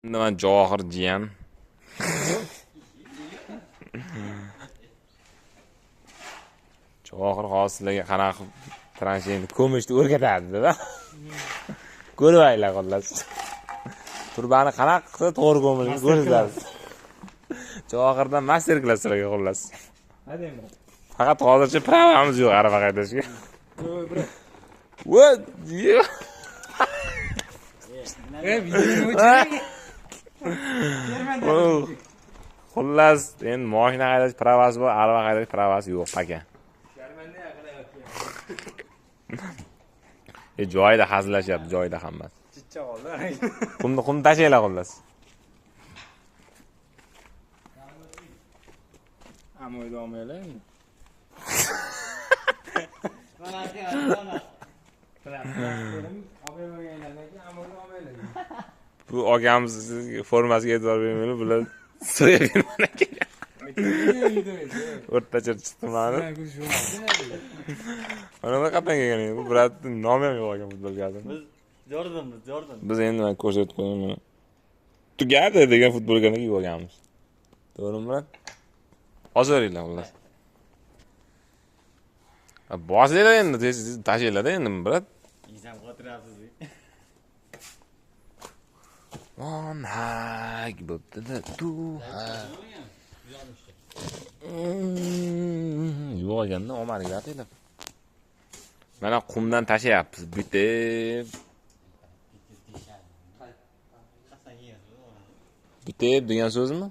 Man Johir jiyan. Johir hozir sizlarga qanaqa transheyni ko'mishni o'rgatadi-da. Ko'raylar xullas. Turbani qanaqa qilsa to'g'ri ko'milishini ko'rsatadi. Johirdan master klass sizlarga xullas. Hadi endi. Faqat hozircha pravamiz yo'q arava haydashga. What? Xullas, endi mashina haydash pravasi bor, arava haydash pravasi yo'q, paka. Joyida hazillashyapti, joyida hammasi. Chicha qoldi. Qumni tashlaylar xullas. Amoyda olmaylar. Bu ogamiz formasiga e'tibor bermaylar, bular so'ya bermana kerak. O'rtacha chiqdi mani. Mana bu qatdan kelgan bu brat nomi ham yo'q ekan futbolkada. Biz Jordan. Biz endi men ko'rsatib qo'yaman. Tugadi degan futbolkani kiyib olganmiz. To'g'rimi brat? Ozoringlar xullas. Bosinglar endi tashinglar endi brat. Izam qotirasiz. On hag bo'pti-da, tu ha. Yo'q ekanda, Omarga aytaylar. Mana qumdan tashayapmiz, bitib. Bitib degan so'zmi?